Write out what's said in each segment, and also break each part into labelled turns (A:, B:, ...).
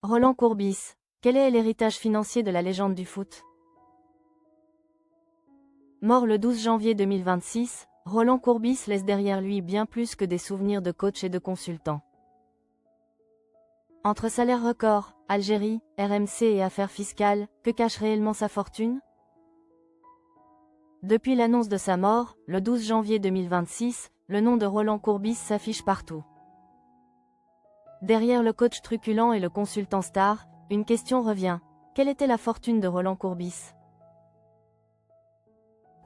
A: Roland Courbis, quel est l'héritage financier de la légende du foot? Mort le 12 janvier 2026, Roland Courbis laisse derrière lui bien plus que des souvenirs de coach et de consultant. Entre salaire record, Algérie, RMC et affaires fiscales, que cache réellement sa fortune? Depuis l'annonce de sa mort, le 12 janvier 2026, le nom de Roland Courbis s'affiche partout. Derrière le coach truculent et le consultant star, une question revient. Quelle était la fortune de Roland Courbis?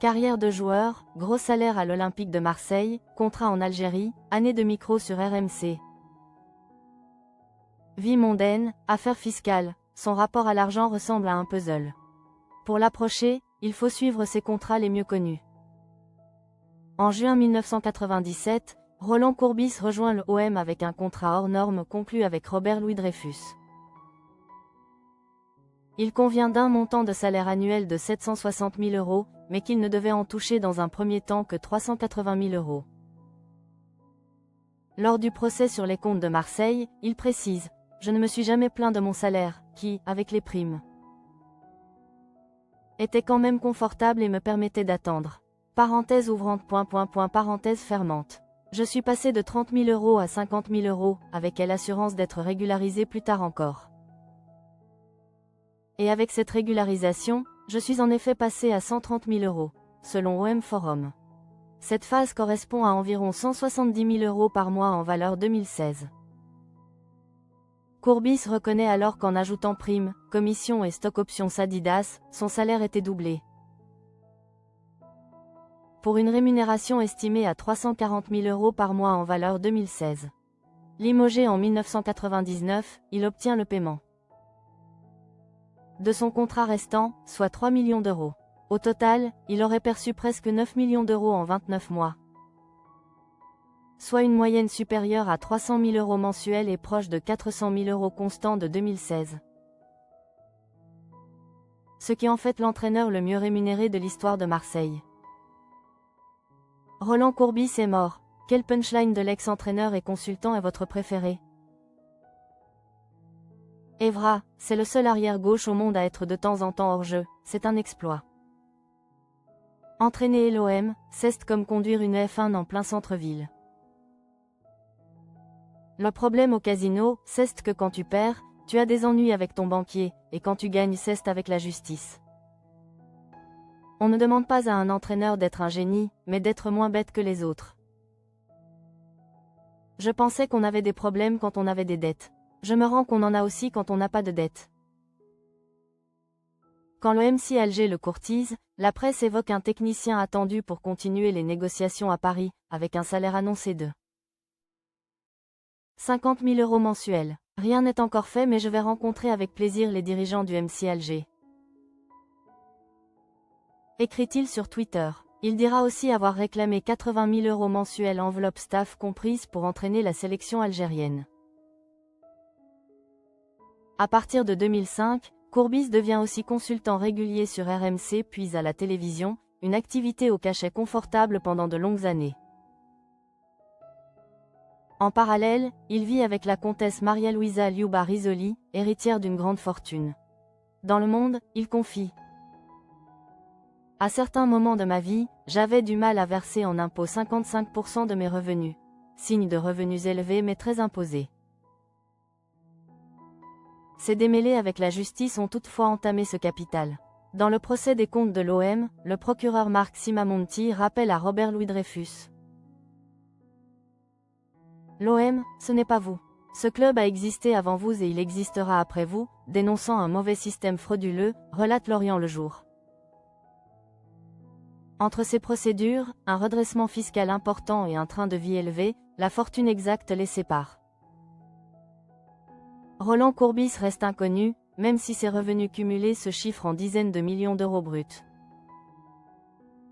A: Carrière de joueur, gros salaire à l'Olympique de Marseille, contrat en Algérie, année de micro sur RMC. Vie mondaine, affaires fiscales, son rapport à l'argent ressemble à un puzzle. Pour l'approcher, il faut suivre ses contrats les mieux connus. En juin 1997, Roland Courbis rejoint le OM avec un contrat hors norme conclu avec Robert Louis Dreyfus. Il convient d'un montant de salaire annuel de 760 000 €, mais qu'il ne devait en toucher dans un premier temps que 380 000 €. Lors du procès sur les comptes de Marseille, il précise « Je ne me suis jamais plaint de mon salaire, qui, avec les primes, était quand même confortable et me permettait d'attendre. Parenthèse ouvrante, parenthèse fermante. Je suis passé de 30 000 € à 50 000 €, avec l'assurance d'être régularisé plus tard encore. Et avec cette régularisation, je suis en effet passé à 130 000 €, selon OM Forum. Cette phase correspond à environ 170 000 € par mois en valeur 2016. Courbis reconnaît alors qu'en ajoutant primes, commissions et stock options Adidas, son salaire était doublé. Pour une rémunération estimée à 340 000 € par mois en valeur 2016. Limogé en 1999, il obtient le paiement de son contrat restant, soit 3 millions d'euros. Au total, il aurait perçu presque 9 millions d'euros en 29 mois. Soit une moyenne supérieure à 300 000 € mensuels et proche de 400 000 € constants de 2016. Ce qui en fait l'entraîneur le mieux rémunéré de l'histoire de Marseille. Roland Courbis est mort. Quel punchline de l'ex-entraîneur et consultant est votre préféré? Evra, c'est le seul arrière-gauche au monde à être de temps en temps hors jeu, c'est un exploit. Entraîner l'OM, c'est comme conduire une F1 en plein centre-ville. Le problème au casino, c'est que quand tu perds, tu as des ennuis avec ton banquier, et quand tu gagnes, c'est avec la justice. On ne demande pas à un entraîneur d'être un génie, mais d'être moins bête que les autres. Je pensais qu'on avait des problèmes quand on avait des dettes. Je me rends qu'on en a aussi quand on n'a pas de dettes. Quand le MC Alger le courtise, la presse évoque un technicien attendu pour continuer les négociations à Paris, avec un salaire annoncé de 50 000 € mensuels. Rien n'est encore fait, mais je vais rencontrer avec plaisir les dirigeants du MC Alger. Écrit-il sur Twitter. Il dira aussi avoir réclamé 80 000 € mensuels enveloppe staff comprise pour entraîner la sélection algérienne. À partir de 2005, Courbis devient aussi consultant régulier sur RMC puis à la télévision, une activité au cachet confortable pendant de longues années. En parallèle, il vit avec la comtesse Maria Luisa Liuba Risoli, héritière d'une grande fortune. Dans Le Monde, il confie: à certains moments de ma vie, j'avais du mal à verser en impôts 55% de mes revenus. Signe de revenus élevés mais très imposés. Ces démêlés avec la justice ont toutefois entamé ce capital. Dans le procès des comptes de l'OM, le procureur Marc Simamonti rappelle à Robert Louis Dreyfus: l'OM, ce n'est pas vous. Ce club a existé avant vous et il existera après vous, dénonçant un mauvais système frauduleux, relate Lorient Le Jour. Entre ces procédures, un redressement fiscal important et un train de vie élevé, la fortune exacte les sépare. Roland Courbis reste inconnu, même si ses revenus cumulés se chiffrent en dizaines de millions d'euros bruts.